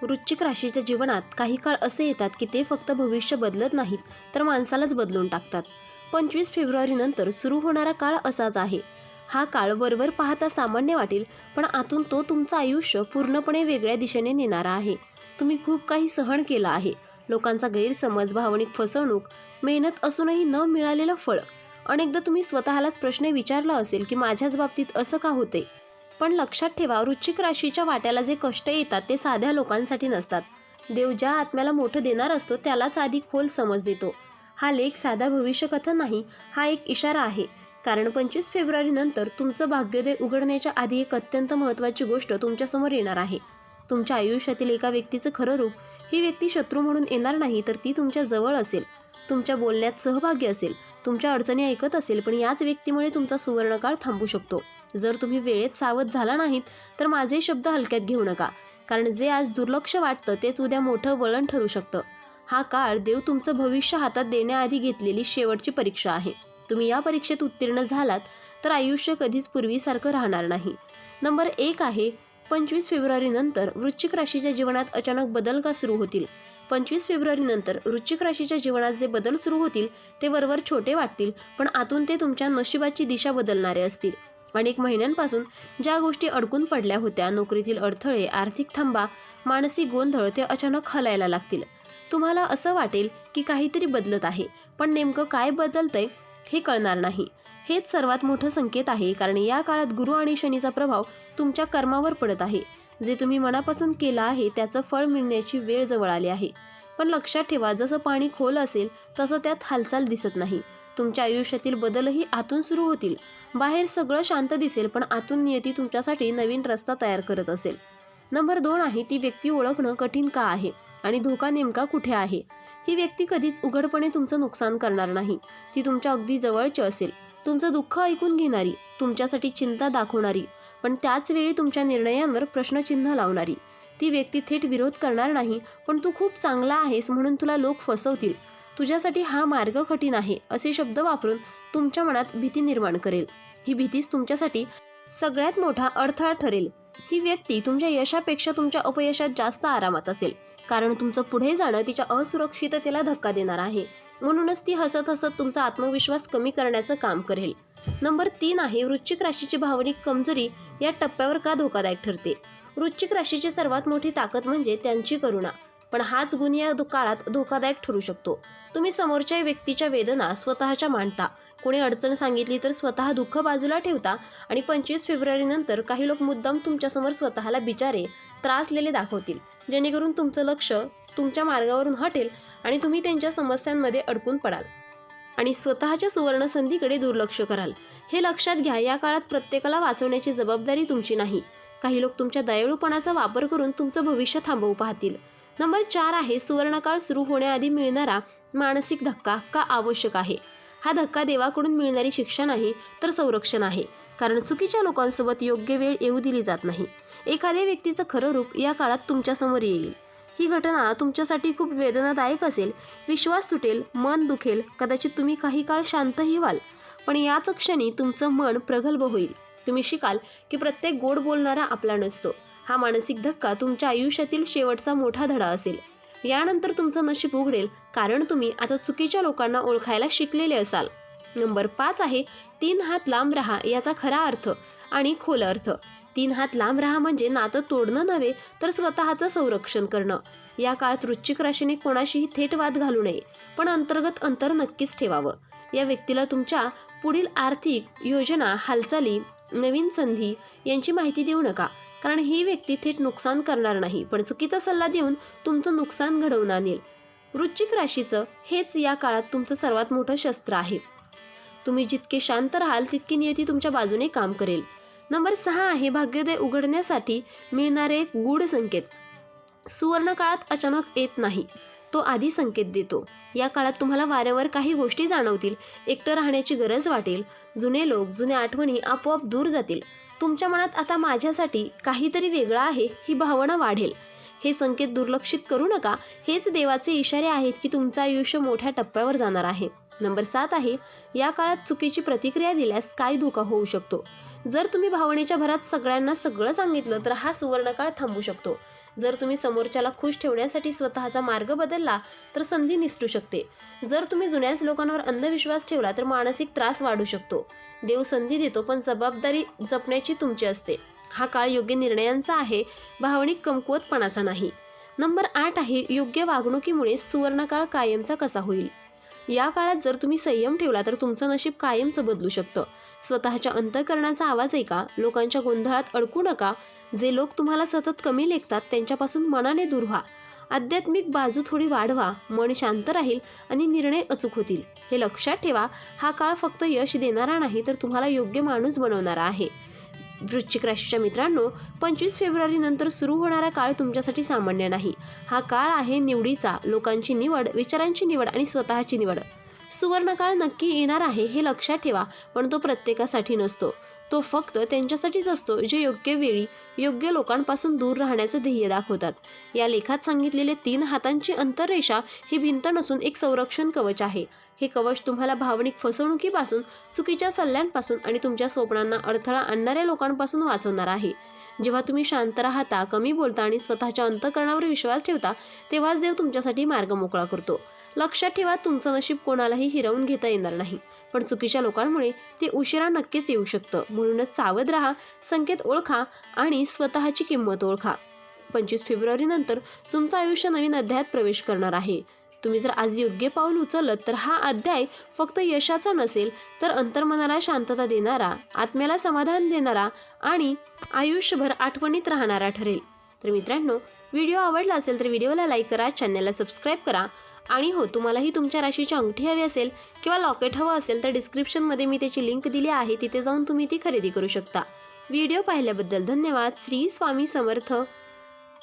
वृश्चिक राशीच्या जीवनात काही काळ असे येतात की ते फक्त भविष्य बदलत नाहीत तर माणसालाच बदलून टाकतात. 25 फेब्रुवारी नंतर सुरू होणारा काळ असाच आहे. हा काळ वरवर पाहता सामान्य वाटेल, पण आतून तो तुमचं आयुष्य पूर्णपणे वेगळ्या दिशेने नेणारा आहे. तुम्ही खूप काही सहन केलं आहे. लोकांचा गैरसमज, भावनिक फसवणूक, मेहनत असूनही न मिळालेलं फळ. अनेकदा तुम्ही स्वतःलाच प्रश्न विचारला असेल की माझ्याच बाबतीत असं का होते. पण लक्षात ठेवा, वृश्चिक राशीच्या वाट्याला जे कष्ट येतात ते साध्या लोकांसाठी नसतात. देव ज्या आत्म्याला मोठं देणार असतो त्यालाच आधी खोल समज देतो. हा लेख साधा भविष्यकथा नाही, हा एक इशारा आहे. कारण 25 फेब्रुवारी नंतर तुमचं भाग्योदय उघडण्याच्या आधी एक अत्यंत महत्त्वाची गोष्ट तुमच्यासमोर येणार आहे. तुमच्या आयुष्यातील एका व्यक्तीचं खरं रूप. ही व्यक्ती शत्रू म्हणून येणार नाही, तर ती तुमच्या जवळ असेल, तुमच्या बोलण्यात सहभागी असेल, तुमच्या अडचणी ऐकत असेल. पण याच व्यक्तीमुळे तुमचा सुवर्णकाळ थांबू शकतो. जर तुम्ही वेळेत सावध झाला नाहीत तर माझे शब्द हलक्यात घेऊ नका, कारण जे आज दुर्लक्ष वाटतं तेच उद्या मोठं वळण ठरू शकतं. हा काळ देव तुमचं भविष्य हातात देण्याआधी घेतलेली शेवटची परीक्षा आहे. तुम्ही या परीक्षेत उत्तीर्ण झालात तर आयुष्य कधीच पूर्वीसारखं राहणार नाही. नंबर 1 आहे, 25 फेब्रुवारी नंतर वृश्चिक राशीच्या जीवनात अचानक बदल का सुरू होतील. 25 फेब्रुवारी नंतर वृश्चिक राशीच्या जीवनात जे बदल सुरू होतील ते वरवर छोटे वाटतील, पण आतून ते तुमच्या नशिबाची दिशा बदलणारे असतील. अनेक महिन्यांपासून ज्या गोष्टी अडकून पडल्या होत्या, नोकरीतील अडथळे, आर्थिक थांबा, मानसिक गोंधळ, ते अचानक हलायला लागतील. तुम्हाला असं वाटेल की काहीतरी बदलत आहे, पण नेमकं काय बदलतंय हे कळणार नाही. हेच सर्वात मोठं संकेत आहे, कारण या काळात गुरु आणि शनीचा प्रभाव तुमच्या कर्मावर पडत आहे. जे तुम्ही मनापासून केलं आहे त्याचं फळ मिळण्याची वेळ जवळ आली आहे. पण लक्षात ठेवा, जसं पाणी खोल असेल तसं त्यात हालचाल दिसत नाही. तुमच्या आयुष्यातील बदलही आतून सुरू होतील. बाहेर सगळं शांत दिसेल, पण आतून नियती तुमच्यासाठी नवीन रस्ता तयार करत असेल. नंबर 2 आहे, ती व्यक्ती ओळखणं कठीण का आहे आणि धोका नेमका कुठे आहे. ही व्यक्ती कधीच उघडपणे तुमचं नुकसान करणार नाही. ती तुमच्या अगदी जवळची असेल, तुमचं दुःख ऐकून घेणारी, तुमच्यासाठी चिंता दाखवणारी, पण त्याच वेळी तुमच्या निर्णयांवर प्रश्नचिन्ह लावणारी. ती व्यक्ती थेट विरोध करणार नाही, पण तू खूप चांगला आहेस म्हणून तुला लोक फसवतील, तुझ्यासाठी हा मार्ग कठीण आहे असे शब्द वापरून तुमच्या मनात भीती निर्माण करेल. ही भीतीच तुमच्यासाठी सगळ्यात मोठा अडथळा ठरेल. ही व्यक्ती तुमच्या यशापेक्षा तुमच्या अपयशात जास्त आरामात असेल, कारण तुमचं पुढे जाणं तिच्या असुरक्षिततेला धक्का देणार आहे. म्हणूनच ती हसत हसत तुमचा आत्मविश्वास कमी करण्याचं काम करेल. नंबर 3 आहे, वृश्चिक राशीची भावनिक कमजोरी या टप्प्यावर का धोकादायक ठरते. वृश्चिक राशीची सर्वात मोठी ताकद म्हणजे त्यांची करुणा, पण हाच गुण या काळात धोकादायक ठरू शकतो. तुम्ही समोरच्या व्यक्तीच्या वेदना स्वतःच्या मांडता. कोणी अडचण सांगितली तर स्वतः दुःख बाजूला ठेवता आणि 25 फेब्रुवारी नंतर काही लोक मुद्दाम तुमच्यासमोर स्वतःला बिचारे, त्रासलेले दाखवतील, जेणेकरून तुमचं लक्ष तुमच्या मार्गावरून हटेल आणि तुम्ही त्यांच्या समस्यांमध्ये अडकून पडाल आणि स्वतःच्या सुवर्ण संधीकडे दुर्लक्ष कराल. हे लक्षात घ्या, या काळात प्रत्येकाला वाचवण्याची जबाबदारी तुमची नाही. काही लोक तुमच्या दयाळूपणाचा वापर करून तुमचं भविष्य थांबवू पाहतील. नंबर 4 आहे, सुवर्णकाळ सुरू होण्याआधी मिळणारा मानसिक धक्का का आवश्यक आहे. हा धक्का देवाकडून मिळणारी शिक्षा नाही तर संरक्षण आहे, कारण चुकीच्या लोकांसोबत योग्य वेळ येऊ दिली जात नाही. एखाद्या व्यक्तीचं खरं रूप या काळात तुमच्यासमोर येईल. ही घटना तुमच्यासाठी खूप वेदनादायक असेल. विश्वास तुटेल, मन दुखेल, कदाचित तुम्ही काही काळ शांतही व्हाल, पण याच क्षणी तुमचं मन प्रगल्भ होईल. तुम्ही शिकाल की प्रत्येक गोड बोलणारा आपला नसतो. हा मानसिक धक्का तुमच्या आयुष्यातील शेवटचा मोठा धडा असेल. यानंतर तुमचं नशीब उघडेल, कारण तुम्ही आता चुकीच्या लोकांना ओळखायला शिकलेले असाल. नंबर 5 आहे, 3 हात लांब राहा याचा खरा अर्थ आणि खोल अर्थ. 3 हात लांब राहा म्हणजे नातं तोडणं नव्हे तर स्वतःचं संरक्षण करणं. या काळात वृश्चिक राशीने कोणाशीही थेट वाद घालू नये, पण अंतर्गत अंतर नक्कीच ठेवावं. या व्यक्तीला तुमच्या पुढील आर्थिक योजना, हालचाली, नवीन संधी यांची माहिती देऊ नका, कारण ही व्यक्ती थेट नुकसान करणार नाही, पण चुकीचा सल्ला देऊन तुमचं नुकसान घडवून आणेल. वृश्चिक राशीचं हेच या काळात तुमचं सर्वात मोठं शस्त्र आहे. तुम्ही जितके शांत राहाल तितकी नियती तुमच्या बाजूने काम करेल. नंबर 6 आहे, भाग्योदय उघडण्यासाठी मिळणारे एक गूढ संकेत. सुवर्ण काळात अचानक येत नाही, तो आधी संकेत देतो. या काळात तुम्हाला वारंवार काही गोष्टी जाणवतील. एकटं राहण्याची गरज वाटेल. जुने लोक, जुन्या आठवणी आपोआप दूर जातील. तुमच्या मनात आता माझ्यासाठी काहीतरी वेगळं आहे ही भावना वाढेल. हे संकेत दुर्लक्षित करू नका. हेच देवाचे इशारे आहेत की तुमचं आयुष्य मोठ्या टप्प्यावर जाणार आहे. नंबर 7 आहे, या काळात चुकीची प्रतिक्रिया दिल्यास काय धोका होऊ शकतो. जर तुम्ही भावनेच्या भरात सगळ्यांना सगळं सांगितलं तर हा सुवर्णकाळ थांबू शकतो. जर तुम्ही समोरच्याला खुश ठेवण्यासाठी स्वतःचा मार्ग बदलला तर संधी निसटू शकते. जर तुम्ही जुन्याच लोकांवर अंधविश्वास ठेवला तर मानसिक त्रास वाढू शकतो. देव संधी देतो, पण जबाबदारी जपण्याची तुमची असते. हा काळ योग्य निर्णयांचा आहे, भावनिक कमकुवतपणाचा नाही. नंबर 8 आहे, योग्य वागणुकीमुळे सुवर्णकाळ कायमचा कसा होईल. या काळात जर तुम्ही संयम ठेवला तर तुमचं नशीब कायमचं बदलू शकतं. स्वतःच्या अंतःकरणाचा आवाज ऐका, लोकांच्या गोंधळात अडकू नका. जे लोक तुम्हाला सतत कमी लेखतात त्यांच्यापासून मनाने दूर व्हा. आध्यात्मिक बाजू थोडी वाढवा, मन शांत राहील आणि निर्णय अचूक होतील. हे लक्षात ठेवा, हा काळ फक्त यश देणारा नाही तर तुम्हाला योग्य माणूस बनवणारा आहे. वृश्चिक राशीच्या मित्रांनो, 25 फेब्रुवारी नंतर सुरू होणारा काळ तुमच्यासाठी सामान्य नाही. हा काळ आहे निवडीचा, लोकांची निवड, विचारांची निवड आणि स्वतःची निवड. सुवर्णकाळ नक्की येणार आहे हे लक्षात ठेवा, पण तो प्रत्येकासाठी नसतो. तो फक्त त्यांच्यासाठीच असतो जे योग्य वेळी योग्य लोकांपासून दूर राहण्याचं ध्येय दाखवतात. या लेखात सांगितलेले 3 हातांची अंतररेषा ही भिंत नसून एक संरक्षण कवच आहे. हे कवच तुम्हाला भावनिक फसवणुकीपासून, चुकीच्या सल्ल्यांपासून आणि तुमच्या स्वप्नांना अडथळा आणणाऱ्या लोकांपासून वाचवणार आहे. जेव्हा तुम्ही शांत राहता, कमी बोलता आणि स्वतःच्या अंतःकरणावर विश्वास ठेवता, तेव्हाच देव तुमच्यासाठी मार्ग मोकळा करतो. लक्षात ठेवा, तुमचं नशीब कोणालाही हिरावून घेता येणार नाही, पण चुकीच्या लोकांमुळे ते उशिरा नक्कीच येऊ शकतं. म्हणूनच सावध राहा, संकेत ओळखा आणि स्वतःची किंमत ओळखा. 25 फेब्रुवारी नंतर तुमचं आयुष्य नवीन अध्यायात प्रवेश करणार आहे. तुम्ही जर आज योग्य पाऊल उचललं तर हा अध्याय फक्त यशाचा नसेल, तर अंतर्मनाला शांतता देणारा, आत्म्याला समाधान देणारा आणि आयुष्यभर आठवणीत राहणारा ठरेल. तर मित्रांनो, व्हिडिओ आवडला असेल तर व्हिडिओला लाईक करा, चॅनलला सबस्क्राईब करा. आणि हो, तुम्हालाही तुमच्या राशीची अंगठी हवी असेल किंवा लॉकेट हवं असेल तर डिस्क्रिप्शनमध्ये मी त्याची लिंक दिली आहे, तिथे जाऊन तुम्ही ती खरेदी करू शकता. व्हिडिओ पाहिल्याबद्दल धन्यवाद. श्री स्वामी समर्थ.